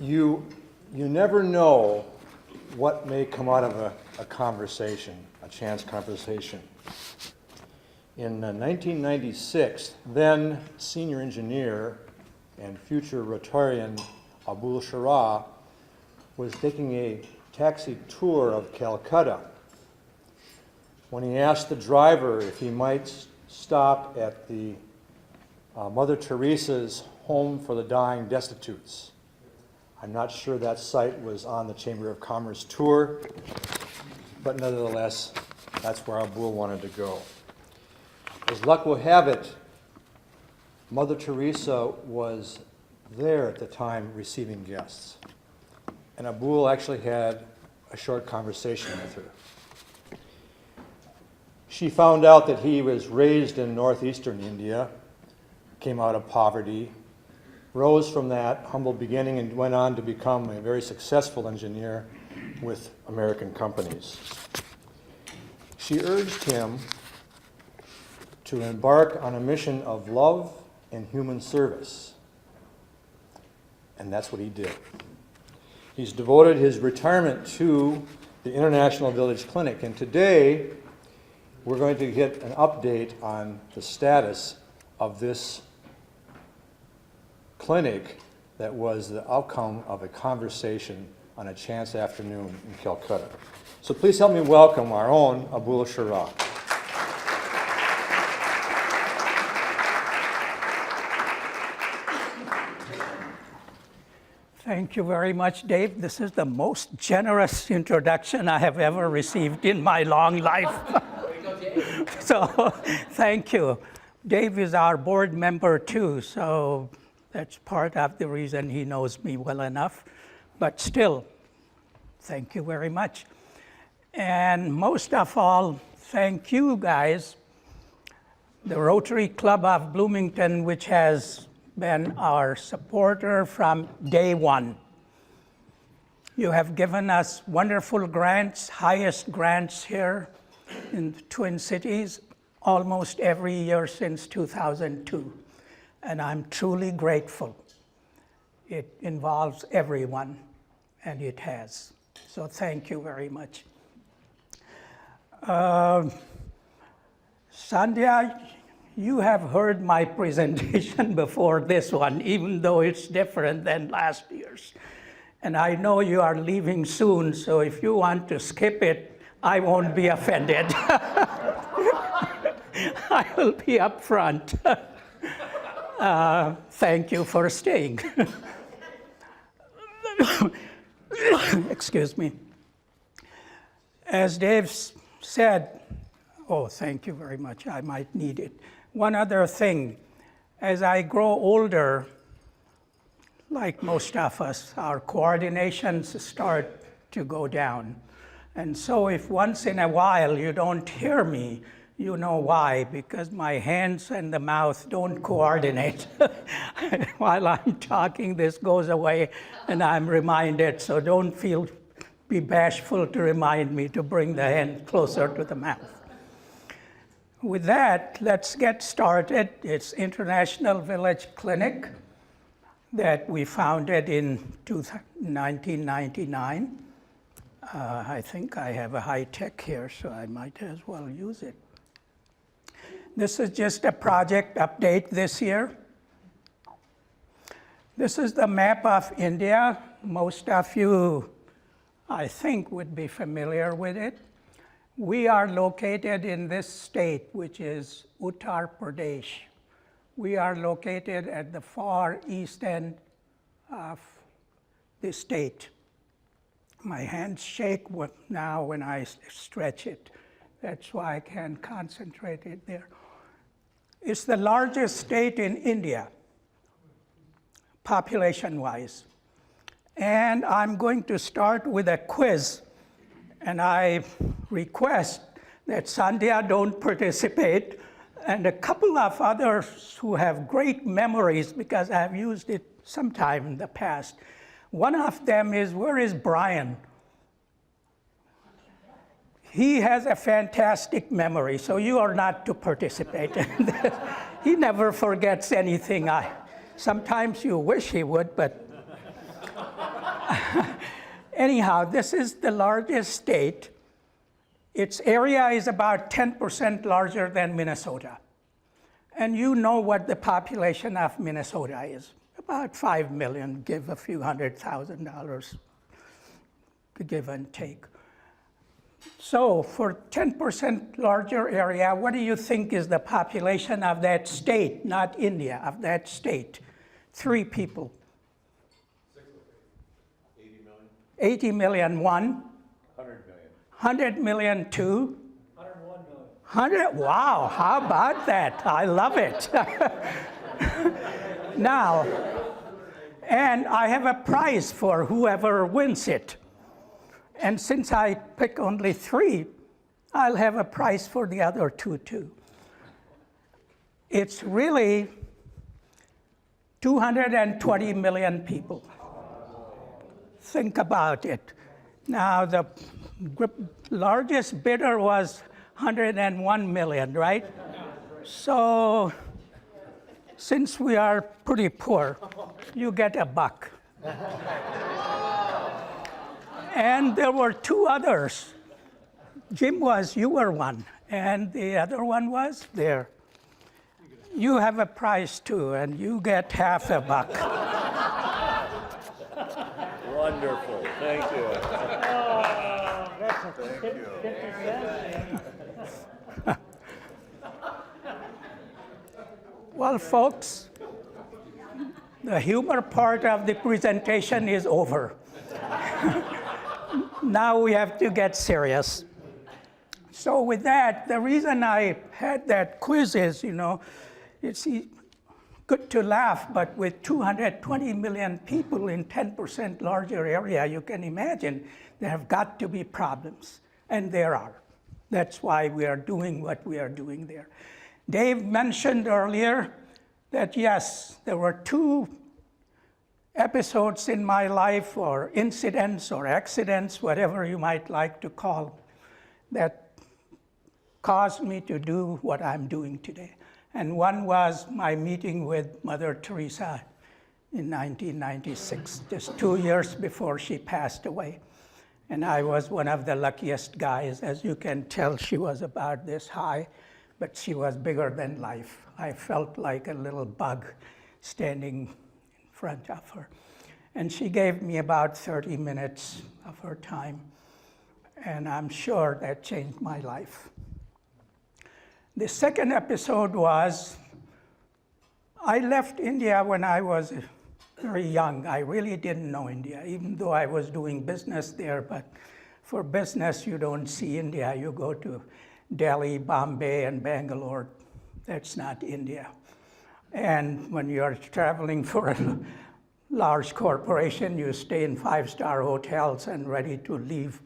You never know what may come out of a conversation, a chance conversation. In 1996, then senior engineer and future Rotarian Abul Sharah was taking a taxi tour of Calcutta when he asked the driver if he might stop at the Mother Teresa's Home for the Dying Destitutes. I'm not sure that site was on the Chamber of Commerce tour, but nevertheless, that's where Abul wanted to go. As luck will have it, Mother Teresa was there at the time receiving guests, and Abul actually had a short conversation with her. She found out that he was raised in northeastern India, came out of poverty, rose from that humble beginning and went on to become a very successful engineer with American companies. She urged him to embark on a mission of love and human service, and that's what he did. He's devoted his retirement to the International Village Clinic, and today we're going to get an update on the status of this clinic that was the outcome of a conversation on a chance afternoon in Calcutta. So please help me welcome our own Abul Sharah. Thank you very much, Dave. This is the most generous introduction I have ever received in my long life. So thank you. Dave is our board member too, so that's part of the reason he knows me well enough. But still, thank you very much. And most of all, thank you guys, the Rotary Club of Bloomington, which has been our supporter from day one. You have given us wonderful grants, highest grants here in the Twin Cities, almost every year since 2002. And I'm truly grateful. It involves everyone, and it has. So thank you very much. Sandhya, you have heard my presentation before this one, even though it's different than last year's. And I know you are leaving soon, so if you want to skip it, I won't be offended. I will be up front. Thank you for staying. Excuse me. As Dave said, oh, thank you very much, I might need it. One other thing, as I grow older, like most of us, our coordinations start to go down. And so if once in a while you don't hear me, you know why, because my hands and the mouth don't coordinate. While I'm talking, this goes away and I'm reminded, so don't be bashful to remind me to bring the hand closer to the mouth. With that, let's get started. It's International Village Clinic that we founded in 1999. I think I have a high tech here, so I might as well use it. This is just a project update this year. This is the map of India. Most of you, I think, would be familiar with it. We are located in this state, which is Uttar Pradesh. We are located at the far east end of the state. My hands shake now when I stretch it. That's why I can't concentrate it there. It's the largest state in India, population-wise. And I'm going to start with a quiz. And I request that Sandhya don't participate, and a couple of others who have great memories, because I've used it sometime in the past. One of them is, where is Brian? He has a fantastic memory, so you are not to participate. He never forgets anything. Sometimes you wish he would, but Anyhow, this is the largest state. Its area is about 10% larger than Minnesota. And you know what the population of Minnesota is. About 5 million, give a few $100,000 to give and take. So for 10% larger area, what do you think is the population of that state, not India, of that state? 3 people. 80 million, 1. 100 million, 2. 100, wow, how about that? I love it. Now, and I have a prize for whoever wins it. And since I pick only 3, I'll have a prize for the other 2 too. It's really 220 million people. Think about it. Now, the largest bidder was 101 million, right? So, since we are pretty poor, you get $1. And there were 2 others. Jim you were one, and the other one was there. You have a prize too, and you get half $1. Wonderful, thank you. Thank you. Well, folks, the humor part of the presentation is over. Now we have to get serious. So with that, the reason I had that quiz is, it's good to laugh, but with 220 million people in 10% larger area, you can imagine there have got to be problems, and there are. That's why we are doing what we are doing there. Dave mentioned earlier that yes, there were 2 episodes in my life, or incidents or accidents, whatever you might like to call, that caused me to do what I'm doing today. And one was my meeting with Mother Teresa in 1996, just 2 years before she passed away. And I was one of the luckiest guys. As you can tell, she was about this high, but she was bigger than life. I felt like a little bug standing in front of her. And she gave me about 30 minutes of her time, and I'm sure that changed my life. The second episode was, I left India when I was very young. I really didn't know India, even though I was doing business there, but for business you don't see India. You go to Delhi, Bombay, and Bangalore. That's not India. And when you're traveling for a large corporation, you stay in 5-star hotels and ready to leave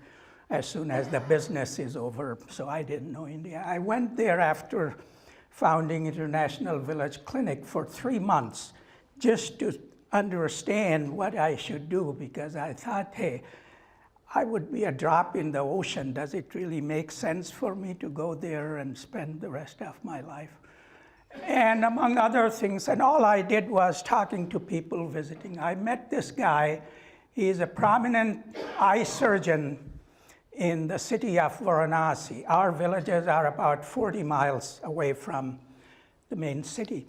as soon as the business is over. So I didn't know India. I went there after founding International Village Clinic for 3 months just to understand what I should do, because I thought, hey, I would be a drop in the ocean. Does it really make sense for me to go there and spend the rest of my life? And among other things, and all I did was talking to people visiting. I met this guy. He's a prominent eye surgeon in the city of Varanasi. Our villages are about 40 miles away from the main city.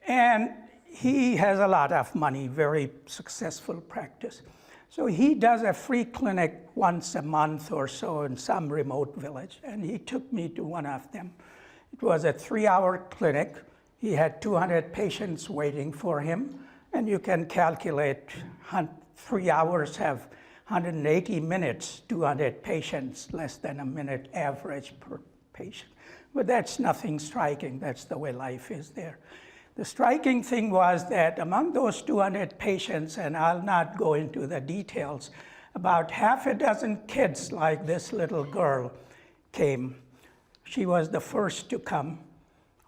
And he has a lot of money, very successful practice. So he does a free clinic once a month or so in some remote village, and he took me to one of them. It was a 3-hour clinic. He had 200 patients waiting for him, and you can calculate 3 hours have 180 minutes, 200 patients, less than a minute average per patient. But that's nothing striking. That's the way life is there. The striking thing was that among those 200 patients, and I'll not go into the details, about half a dozen kids like this little girl came. She was the first to come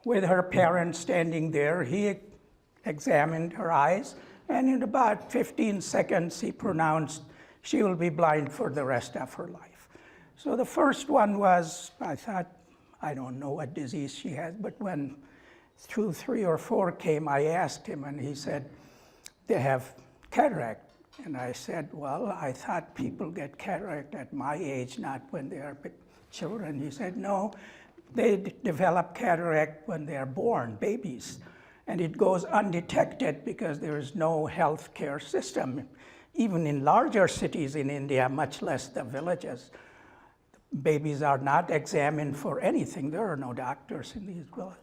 with her parents standing there. He examined her eyes, and in about 15 seconds, he pronounced she will be blind for the rest of her life. So the first one was, I thought, I don't know what disease she has, but when 2, 3, or 4 came, I asked him, and he said, they have cataract. And I said, well, I thought people get cataract at my age, not when they are children. He said, no, they develop cataract when they are born, babies. And it goes undetected because there is no health care system. Even in larger cities in India, much less the villages, babies are not examined for anything. There are no doctors in these villages.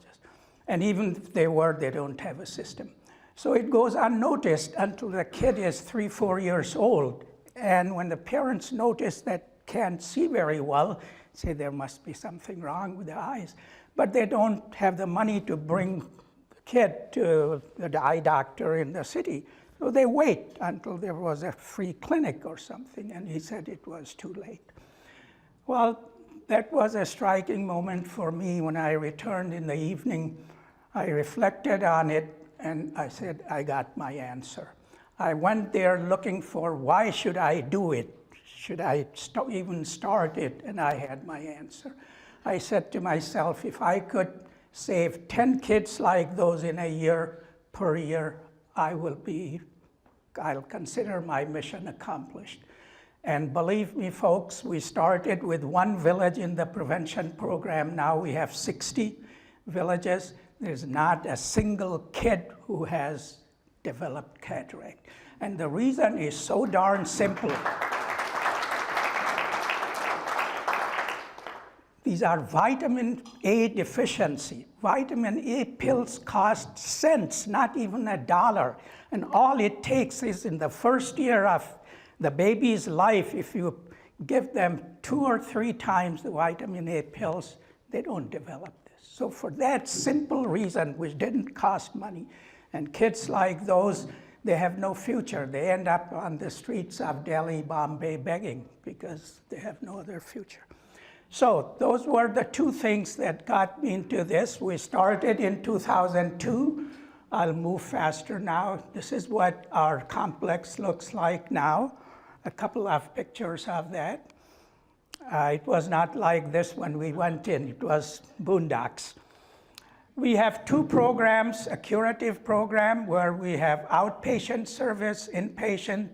And even if they were, they don't have a system. So it goes unnoticed until the kid is 3, 4 years old. And when the parents notice that can't see very well, say there must be something wrong with the eyes. But they don't have the money to bring the kid to the eye doctor in the city. So they wait until there was a free clinic or something, and he said it was too late. Well, that was a striking moment for me. When I returned in the evening, I reflected on it, and I said, I got my answer. I went there looking for why should I do it? Should I even start it? And I had my answer. I said to myself, if I could save 10 kids like those in a year per year, I'll consider my mission accomplished. And believe me, folks, we started with 1 village in the prevention program. Now we have 60 villages. There's not a single kid who has developed cataract. And the reason is so darn simple. These are vitamin A deficiency. Vitamin A pills cost cents, not even $1. And all it takes is in the first year of the baby's life, if you give them 2 or 3 times the vitamin A pills, they don't develop this. So for that simple reason, which didn't cost money, and kids like those, they have no future. They end up on the streets of Delhi, Bombay begging because they have no other future. So those were the 2 things that got me into this. We started in 2002. I'll move faster now. This is what our complex looks like now. A couple of pictures of that. It was not like this when we went in. It was boondocks. We have 2 programs, a curative program where we have outpatient service, inpatient,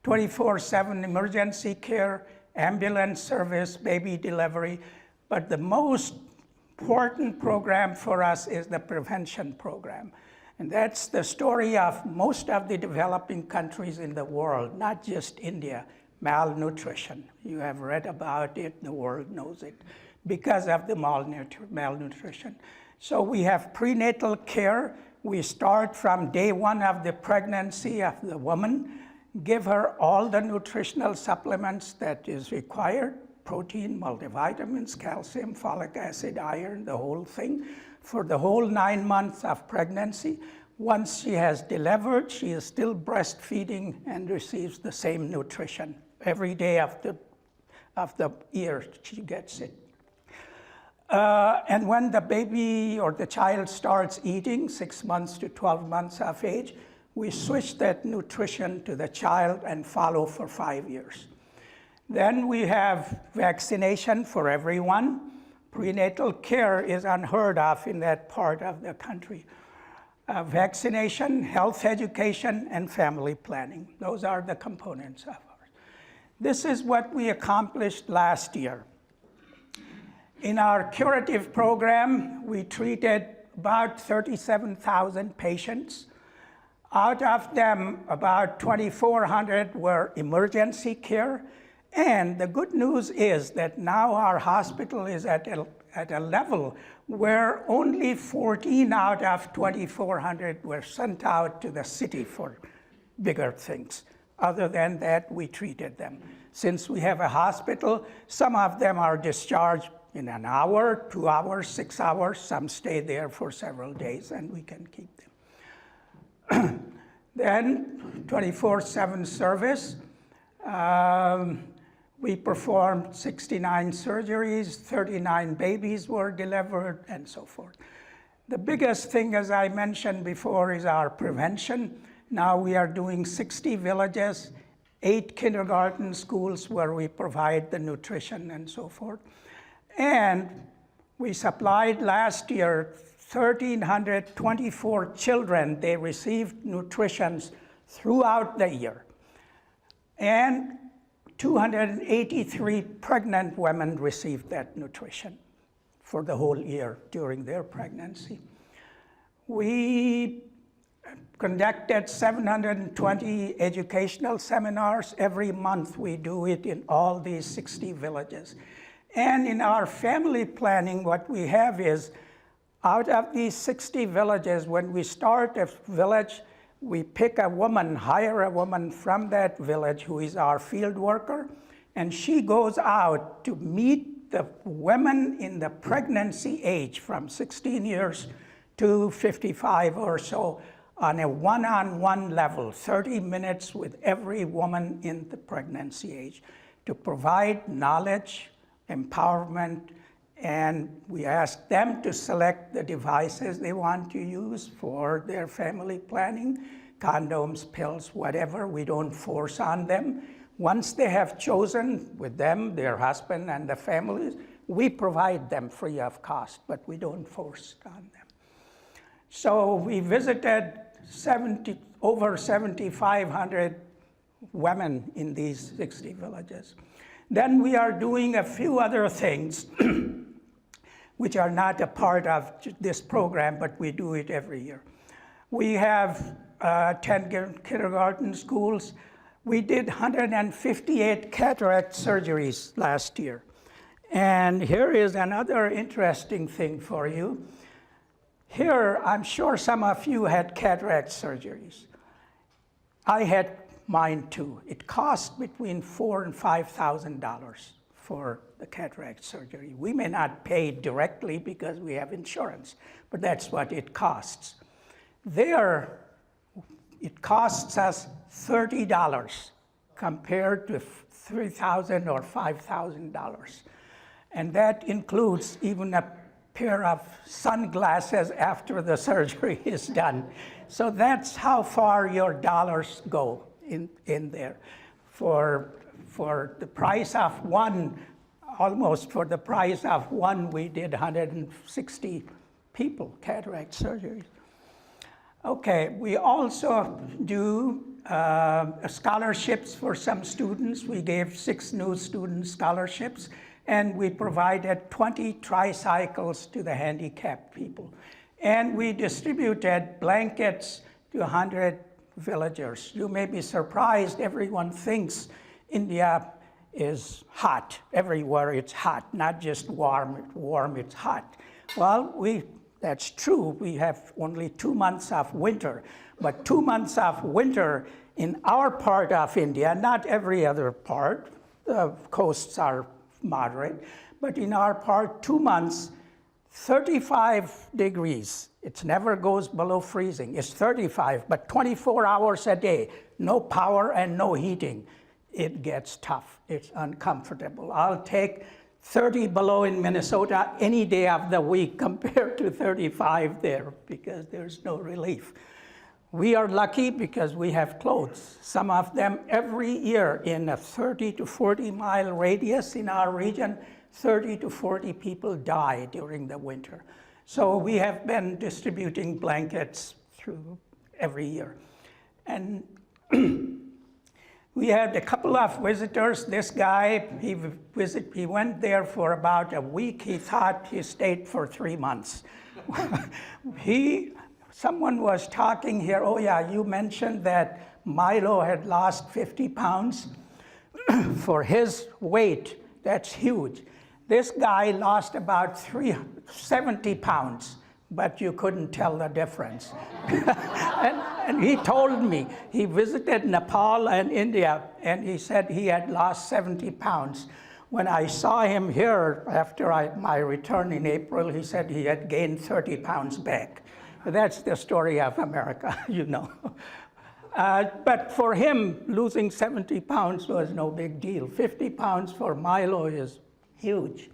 24/7 emergency care, ambulance service, baby delivery. But the most important program for us is the prevention program. And that's the story of most of the developing countries in the world, not just India, malnutrition. You have read about it, the world knows it, because of the malnutrition. So we have prenatal care. We start from day 1 of the pregnancy of the woman, give her all the nutritional supplements that is required, protein, multivitamins, calcium, folic acid, iron, the whole thing, for the whole 9 months of pregnancy. Once she has delivered, she is still breastfeeding and receives the same nutrition. Every day of the year, she gets it. And when the baby or the child starts eating, 6 months to 12 months of age, we switch that nutrition to the child and follow for 5 years. Then we have vaccination for everyone. Prenatal care is unheard of in that part of the country. Vaccination, health education, and family planning. Those are the components of ours. This is what we accomplished last year. In our curative program, we treated about 37,000 patients. Out of them, about 2,400 were emergency care. And the good news is that now our hospital is at a level where only 14 out of 2,400 were sent out to the city for bigger things. Other than that, we treated them. Since we have a hospital, some of them are discharged in an hour, 2 hours, 6 hours. Some stay there for several days, and we can keep them. Then 24/7 service. We performed 69 surgeries, 39 babies were delivered, and so forth. The biggest thing, as I mentioned before, is our prevention. Now we are doing 60 villages, 8 kindergarten schools where we provide the nutrition and so forth. And we supplied last year 1,324 children. They received nutrition throughout the year. And 283 pregnant women received that nutrition for the whole year during their pregnancy. We conducted 720 educational seminars. Every month we do it in all these 60 villages. And in our family planning, what we have is, out of these 60 villages, when we start a village, we pick a woman, hire a woman from that village who is our field worker, and she goes out to meet the women in the pregnancy age from 16 years to 55 or so on a one-on-one level, 30 minutes with every woman in the pregnancy age to provide knowledge, empowerment, and we ask them to select the devices they want to use for their family planning, condoms, pills, whatever. We don't force on them. Once they have chosen with them, their husband and the families, we provide them free of cost, but we don't force on them. So we visited over 7,500 women in these 60 villages. Then we are doing a few other things which are not a part of this program, but we do it every year. We have 10 kindergarten schools. We did 158 cataract surgeries last year. And here is another interesting thing for you. Here, I'm sure some of you had cataract surgeries. I had mine too. It cost between $4,000 and $5,000 for the cataract surgery. We may not pay directly because we have insurance, but that's what it costs. There, it costs us $30 compared to $3,000 or $5,000. And that includes even a pair of sunglasses after the surgery is done. So that's how far your dollars go in there. For the price of one, almost for the price of one, we did 160 people, cataract surgeries. Okay, we also do scholarships for some students. We gave 6 new student scholarships, and we provided 20 tricycles to the handicapped people. And we distributed blankets to 100 villagers. You may be surprised, everyone thinks India is hot. Everywhere it's hot, not just warm, it's hot. Well, that's true. We have only 2 months of winter, but 2 months of winter in our part of India, not every other part, the coasts are moderate, but in our part, 2 months, 35 degrees. It never goes below freezing. It's 35, but 24 hours a day, no power and no heating. It gets tough. It's uncomfortable. I'll take 30 below in Minnesota any day of the week compared to 35 there because there's no relief. We are lucky because we have clothes. Some of them every year in a 30 to 40 mile radius in our region, 30 to 40 people die during the winter. So we have been distributing blankets through every year. And we had a couple of visitors. This guy, he went there for about a week. He thought he stayed for 3 months. Someone was talking here, oh yeah, you mentioned that Milo had lost 50 pounds. For his weight, that's huge. This guy lost about 70 pounds, but you couldn't tell the difference. and he told me, he visited Nepal and India, and he said he had lost 70 pounds. When I saw him here after my return in April, he said he had gained 30 pounds back. That's the story of America, you know. But for him, losing 70 pounds was no big deal. 50 pounds for Milo is huge.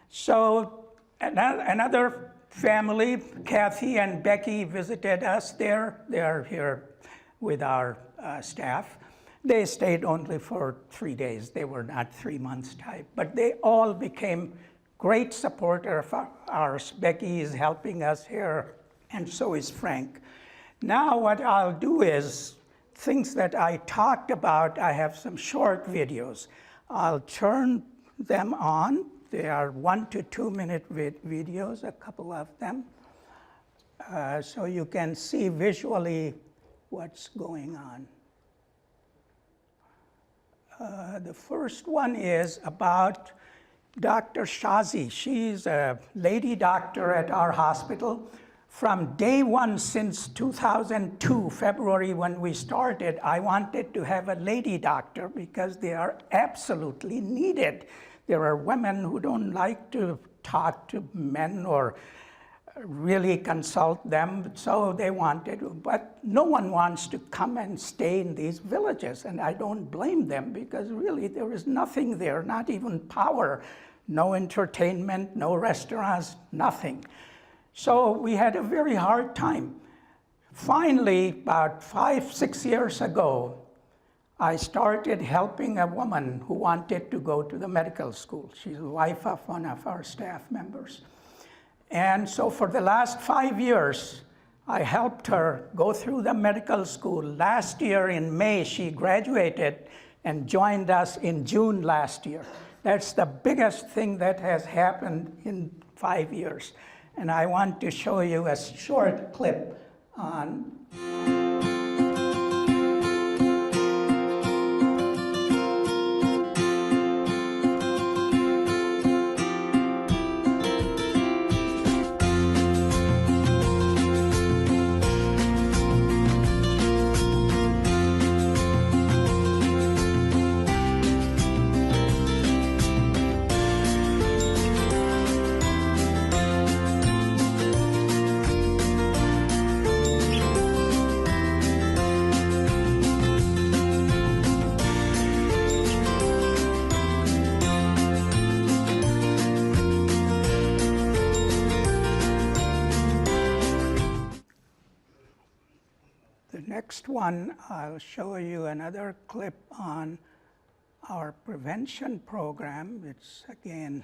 So another family, Kathy and Becky, visited us there. They are here with our staff. They stayed only for 3 days. They were not 3 months type, but they all became great supporters of ours. Becky is helping us here, and so is Frank. Now what I'll do is, things that I talked about, I have some short videos. I'll turn them on. They are 1 to 2 minute videos, a couple of them. So you can see visually what's going on. The first one is about Dr. Shazi. She's a lady doctor at our hospital. From day one since 2002, February, when we started, I wanted to have a lady doctor because they are absolutely needed. There are women who don't like to talk to men or really consult them, so they wanted, but no one wants to come and stay in these villages, and I don't blame them because really there is nothing there, not even power, no entertainment, no restaurants, nothing. So we had a very hard time. Finally, about 5-6 years ago, I started helping a woman who wanted to go to the medical school. She's the wife of one of our staff members. And so for the last 5 years, I helped her go through the medical school. Last year in May, she graduated and joined us in June last year. That's the biggest thing that has happened in 5 years. And I want to show you a short clip on next one. I'll show you another clip on our prevention program. It's again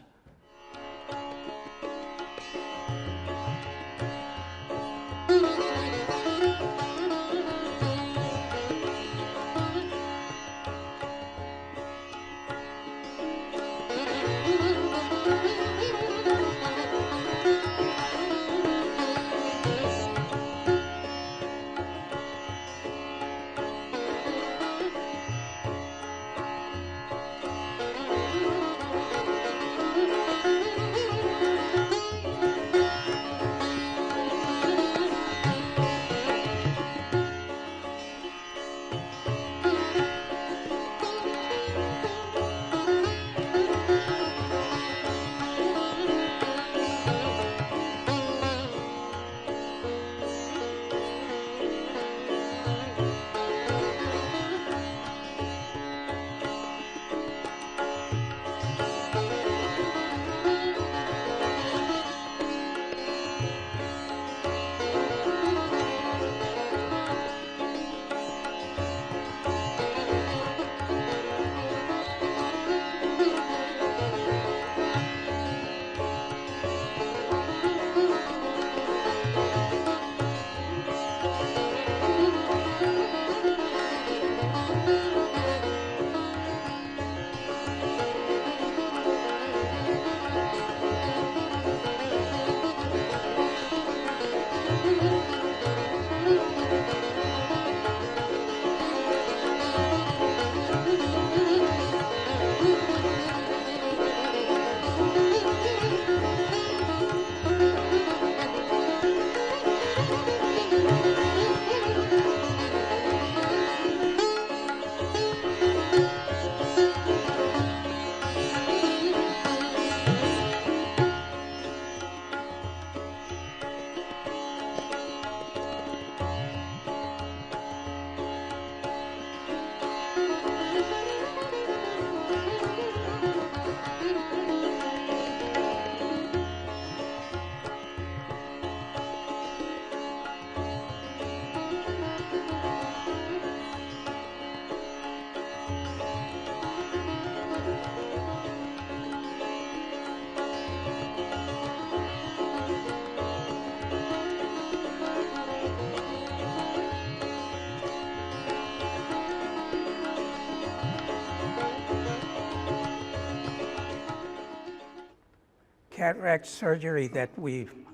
cataract surgery that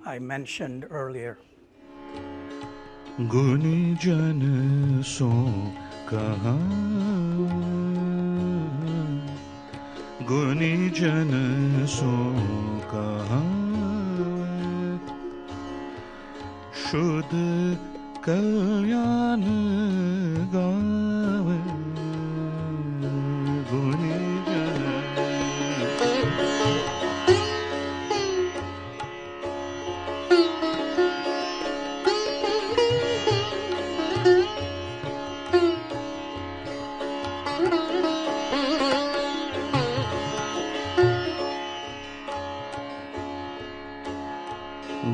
I mentioned earlier. गुनी जन सो कहा गुनी जन सो कहा शुद्ध कल्याण गावे गुनी जन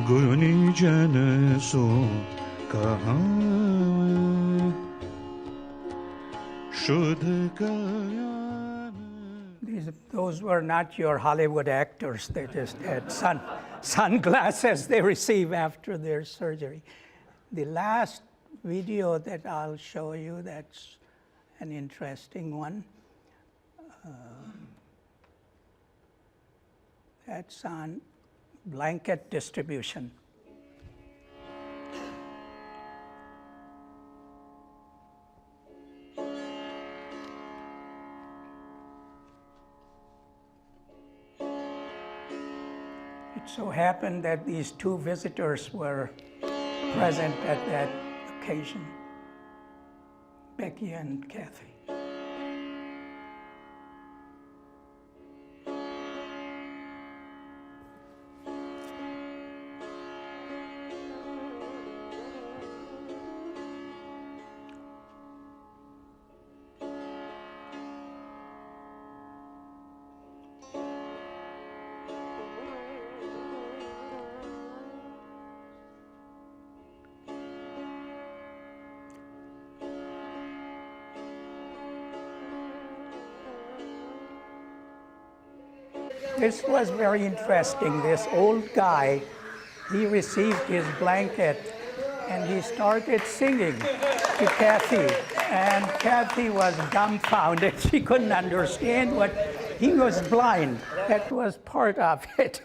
गुनी जन सो कहा शुद्ध कल्याण. Those were not your Hollywood actors. They just had sunglasses they receive after their surgery. The last video that I'll show you, that's an interesting one. That's on blanket distribution. It so happened that these two visitors were present at that occasion, Becky and Kathy. This was very interesting. This old guy, he received his blanket and he started singing to Kathy. And Kathy was dumbfounded. She couldn't understand what he was blind. That was part of it.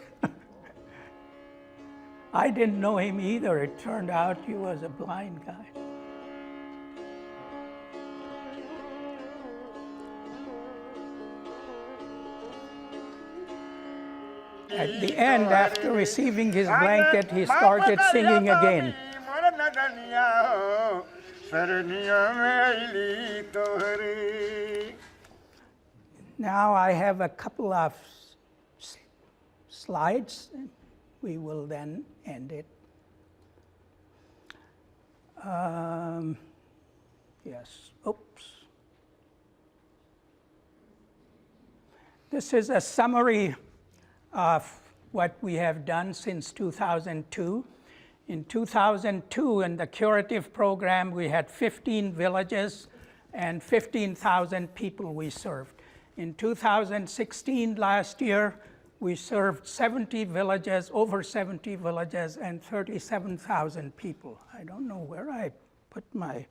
I didn't know him either. It turned out he was a blind guy. At the end, after receiving his blanket, he started singing again. Now I have a couple of slides. We will then end it. Yes, oops. This is a summary of what we have done since 2002. In 2002, in the curative program, we had 15 villages and 15,000 people we served. In 2016, last year, we served 70 villages, over 70 villages, and 37,000 people. I don't know where I put my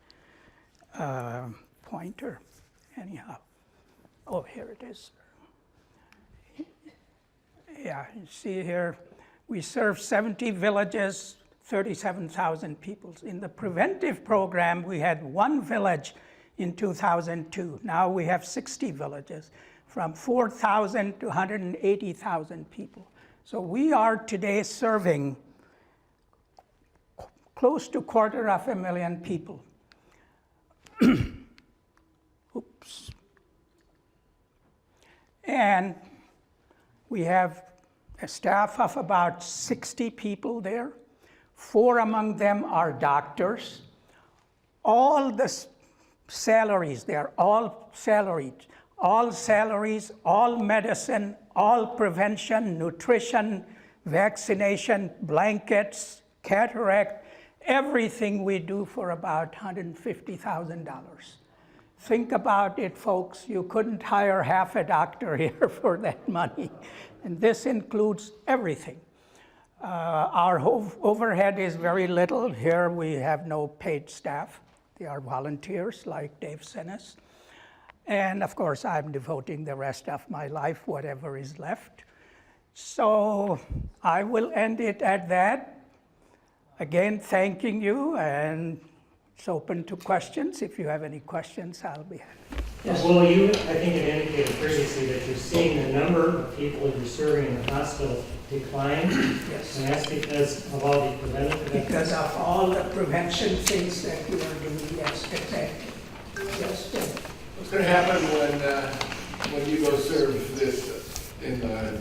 pointer. Anyhow, oh, here it is. Yeah, you see here, we served 70 villages, 37,000 people. In the preventive program, we had one village in 2002. Now we have 60 villages, from 4,000 to 180,000 people. So we are today serving close to 250,000 people. Oops. And we have a staff of about 60 people there. 4 among them are doctors. All the salaries, they're all salaried. All salaries, all medicine, all prevention, nutrition, vaccination, blankets, cataract, everything we do for about $150,000. Think about it, folks. You couldn't hire half a doctor here for that money. And this includes everything. Our overhead is very little. Here we have no paid staff. They are volunteers like Dave Senes. And of course, I'm devoting the rest of my life, whatever is left. So I will end it at that. Again, thanking you, and it's open to questions. If you have any questions, I'll be happy. Yes, well, you, I think it indicated previously that you're seeing the number of people you're serving in the hospital decline. Yes. And that's because of all the preventative. Because of all the prevention things that we are doing, yes, exactly. Yes, Jim. What's going to happen when you go serve this in the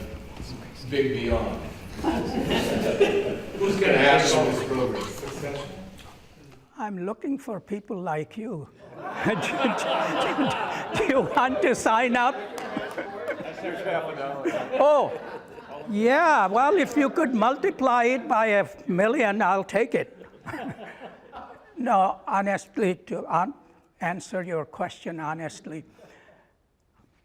big beyond? Who's going to have all this program? I'm looking for people like you. Do you want to sign up? Oh, yeah, well, if you could multiply it by 1,000,000, I'll take it. No, honestly, to answer your question honestly,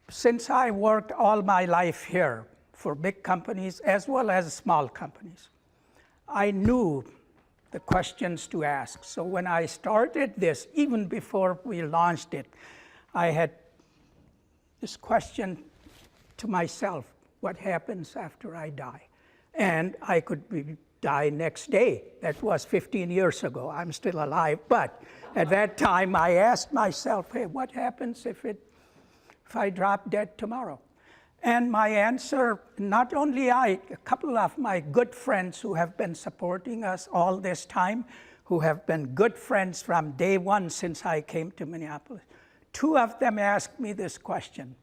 since I worked all my life here for big companies as well as small companies, I knew the questions to ask. So when I started this, even before we launched it, I had this question to myself: what happens after I die? And I could die next day. That was 15 years ago. I'm still alive, but at that time I asked myself, hey, what happens if I drop dead tomorrow? And my answer, not only I, a couple of my good friends who have been supporting us all this time, who have been good friends from day one since I came to Minneapolis, two of them asked me this question,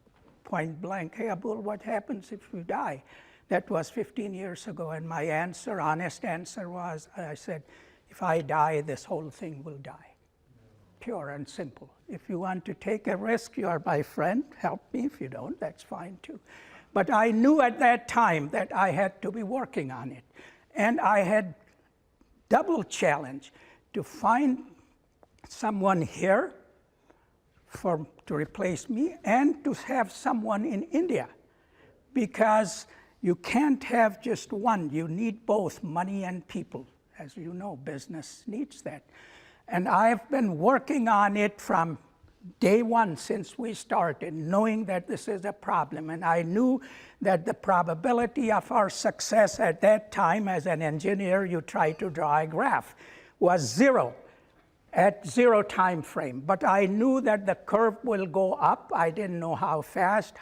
point blank: hey, Abul, what happens if you die? That was 15 years ago, and my answer, honest answer was, I said, if I die, this whole thing will die. Pure and simple. If you want to take a risk, you are my friend, help me. If you don't, that's fine too. But I knew at that time that I had to be working on it. And I had double challenge to find someone here to replace me, and to have someone in India. Because you can't have just one, you need both money and people. As you know, business needs that. And I've been working on it from day one since we started, knowing that this is a problem. And I knew that the probability of our success at that time, as an engineer, you try to draw a graph, was zero, at zero time frame. But I knew that the curve will go up. I didn't know how fast,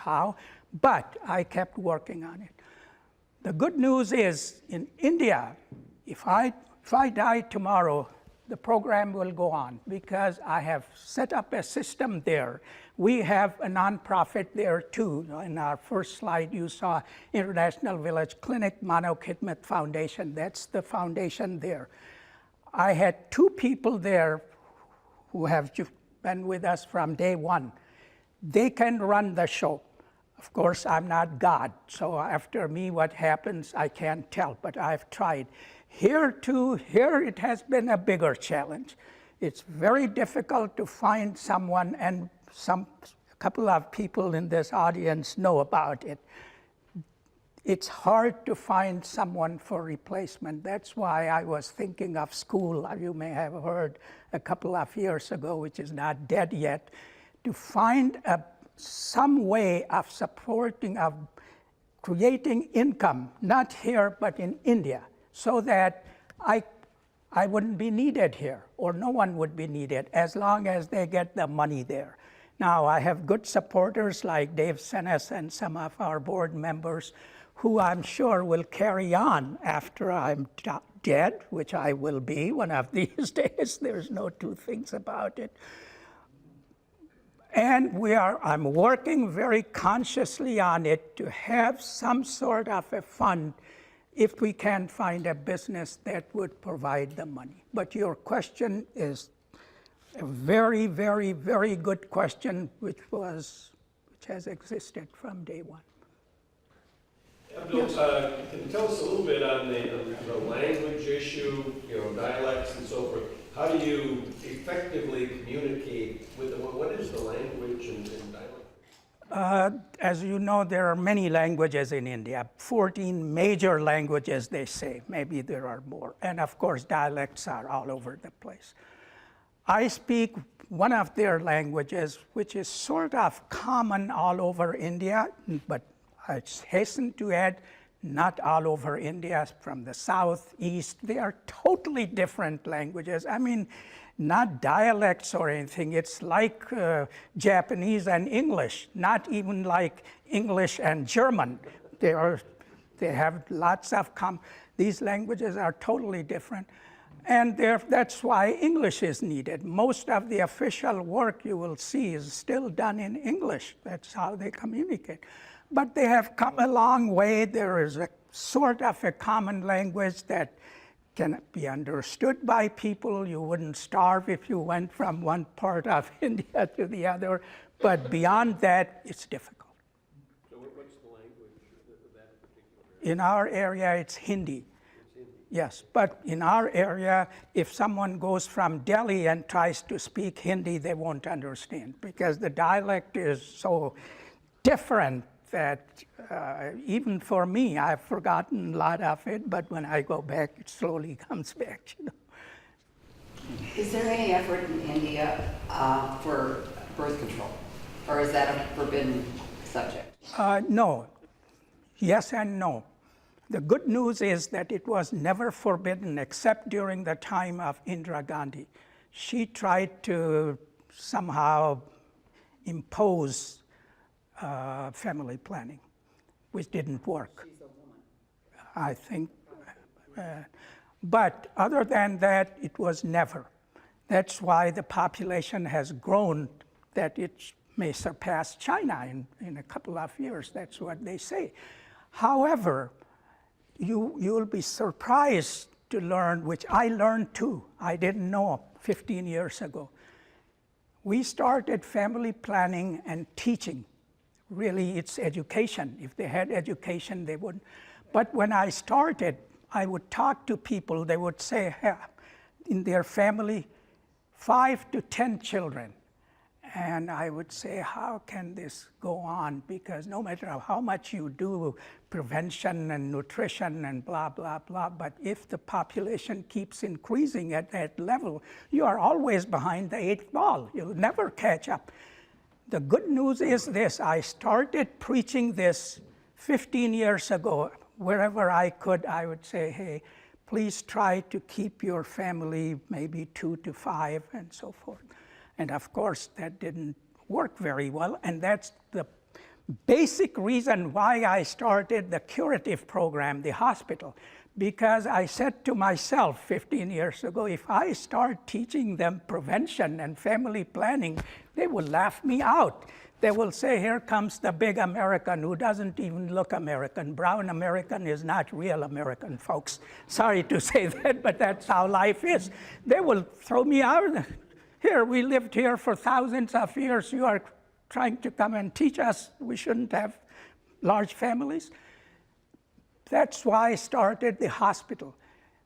but I kept working on it. The good news is, in India, if I die tomorrow, the program will go on, because I have set up a system there. We have a nonprofit there too. In our first slide, you saw International Village Clinic, Mano Khidmat Foundation. That's the foundation there. I had two people there who have been with us from day one. They can run the show. Of course, I'm not God, so after me, what happens, I can't tell, but I've tried. Here it has been a bigger challenge. It's very difficult to find someone, and a couple of people in this audience know about it. It's hard to find someone for replacement. That's why I was thinking of school, you may have heard a couple of years ago, which is not dead yet, to find some way of supporting, of creating income, not here, but in India, so that I wouldn't be needed here, or no one would be needed, as long as they get the money there. Now, I have good supporters like Dave Senes and some of our board members, who I'm sure will carry on after I'm dead, which I will be one of these days. There's no two things about it. And I'm working very consciously on it to have some sort of a fund if we can find a business that would provide the money. But your question is a very, very, very good question, which has existed from day one. Abdul, can you tell us a little bit on the language issue, dialects and so forth? How do you effectively communicate with them? What is the language and dialect? As you know, there are many languages in India, 14 major languages, they say. Maybe there are more. And of course, dialects are all over the place. I speak one of their languages, which is sort of common all over India, but I hasten to add, not all over India, from the south, east. They are totally different languages. I mean, not dialects or anything. It's like Japanese and English, not even like English and German. They have lots of these languages are totally different. And that's why English is needed. Most of the official work you will see is still done in English. That's how they communicate. But they have come a long way. There is a sort of a common language that can be understood by people. You wouldn't starve if you went from one part of India to the other. But beyond that, it's difficult. So what's the language of that particular? In our area, it's Hindi. Yes, but in our area, if someone goes from Delhi and tries to speak Hindi, they won't understand because the dialect is so different that even for me, I've forgotten a lot of it, but when I go back, it slowly comes back. You know. Is there any effort in India for birth control, or is that a forbidden subject? No. Yes and no. The good news is that it was never forbidden except during the time of Indira Gandhi. She tried to somehow impose family planning, which didn't work. She's a woman. I think. But other than that, it was never. That's why the population has grown, that it may surpass China in a couple of years. That's what they say. However, you'll be surprised to learn, which I learned too. I didn't know 15 years ago. We started family planning and teaching. Really, it's education. If they had education, they wouldn't. But when I started, I would talk to people. They would say, in their family, 5 to 10 children. And I would say, how can this go on? Because no matter how much you do prevention and nutrition and blah, blah, blah, but if the population keeps increasing at that level, you are always behind the 8th ball. You'll never catch up. The good news is this. I started preaching this 15 years ago. Wherever I could, I would say, hey, please try to keep your family maybe 2 to 5 and so forth. And of course, that didn't work very well. And that's the basic reason why I started the curative program, the hospital. Because I said to myself 15 years ago, if I start teaching them prevention and family planning, they will laugh me out. They will say, here comes the big American who doesn't even look American. Brown American is not real American, folks. Sorry to say that, but that's how life is. They will throw me out. Here, we lived here for thousands of years. You are trying to come and teach us we shouldn't have large families. That's why I started the hospital.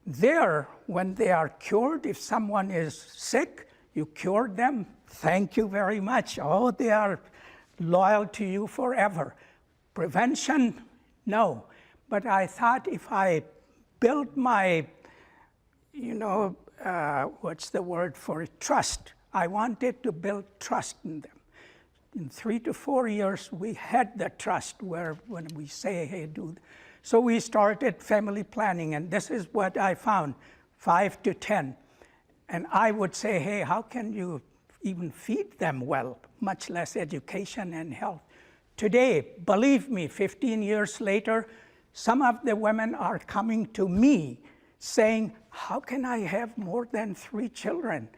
There, when they are cured, if someone is sick, you cured them, thank you very much. Oh, they are loyal to you forever. Prevention, no. But I thought if I built my, what's the word for it? Trust. I wanted to build trust in them. In 3 to 4 years, we had the trust where when we say, hey, so we started family planning, and this is what I found, 5 to 10. And I would say, hey, how can you even feed them well, much less education and health? Today, believe me, 15 years later, some of the women are coming to me saying, how can I have more than 3 children?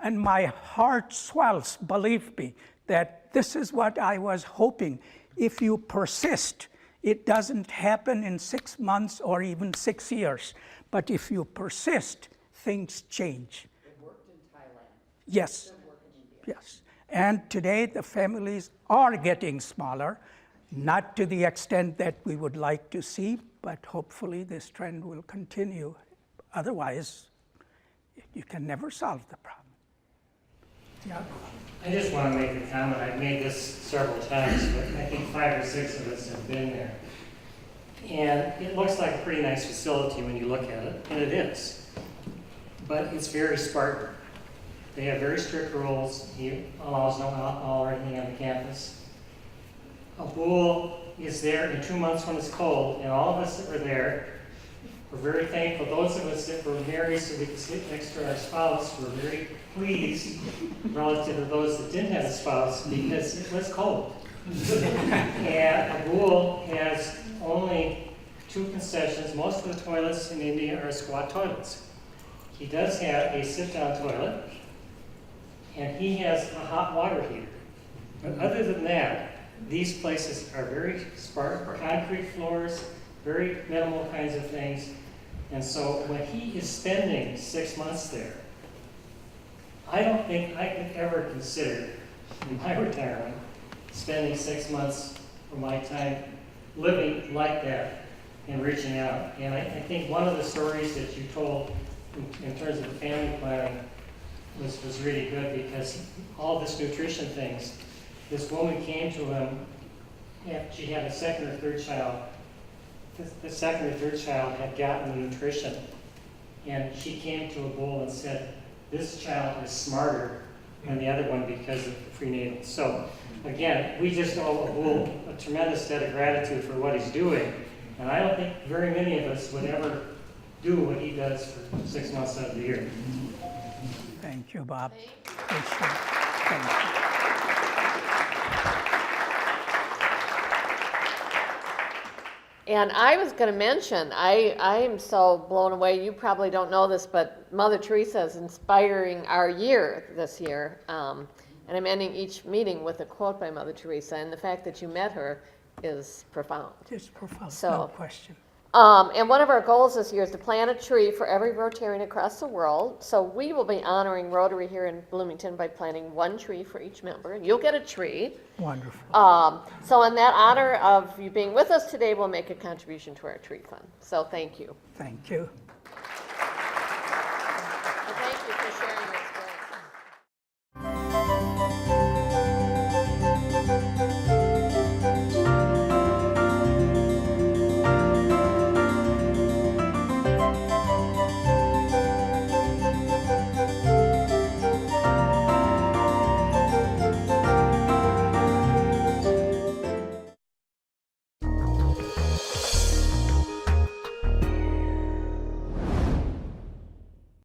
And my heart swells, believe me, that this is what I was hoping. If you persist, it doesn't happen in 6 months or even 6 years. But if you persist, things change. It worked in Thailand. Yes. It doesn't work in India. Yes. And today the families are getting smaller, not to the extent that we would like to see, but hopefully this trend will continue. Otherwise, you can never solve the problem. Yeah. I just want to make a comment. I've made this several times, but I think 5 or 6 of us have been there. And it looks like a pretty nice facility when you look at it, and it is. But it's very Spartan. They have very strict rules. He allows no alcohol or anything on the campus. Abul is there in 2 months when it's cold, and all of us that were there were very thankful. Those of us that were married so we could sleep next to our spouse were very pleased relative to those that didn't have a spouse because it was cold. And Abul has only 2 concessions. Most of the toilets in India are squat toilets. He does have a sit-down toilet, and he has a hot water heater. But other than that, these places are very sparse, concrete floors, very minimal kinds of things. And so when he is spending 6 months there, I don't think I could ever consider in my retirement spending 6 months of my time living like that and reaching out. And I think one of the stories that you told in terms of the family planning was really good, because all this nutrition things, this woman came to him after she had a second or third child. The second or third child had gotten the nutrition, and she came to Abul and said, this child is smarter than the other one because of the prenatal. So again, we just owe Abul a tremendous debt of gratitude for what he's doing, and I don't think very many of us would ever do what he does for 6 months out of the year. Thank you, Bob. Appreciate it. Thank you. And I was going to mention, I am so blown away. You probably don't know this, but Mother Teresa is inspiring our year this year. And I'm ending each meeting with a quote by Mother Teresa. And the fact that you met her is profound. It's profound, So- no question. And one of our goals this year is to plant a tree for every Rotarian across the world. So we will be honoring Rotary here in Bloomington by planting 1 tree for each member. You'll get a tree. Wonderful. So in that honor of you being with us today, we'll make a contribution to our tree fund. So thank you. Thank you.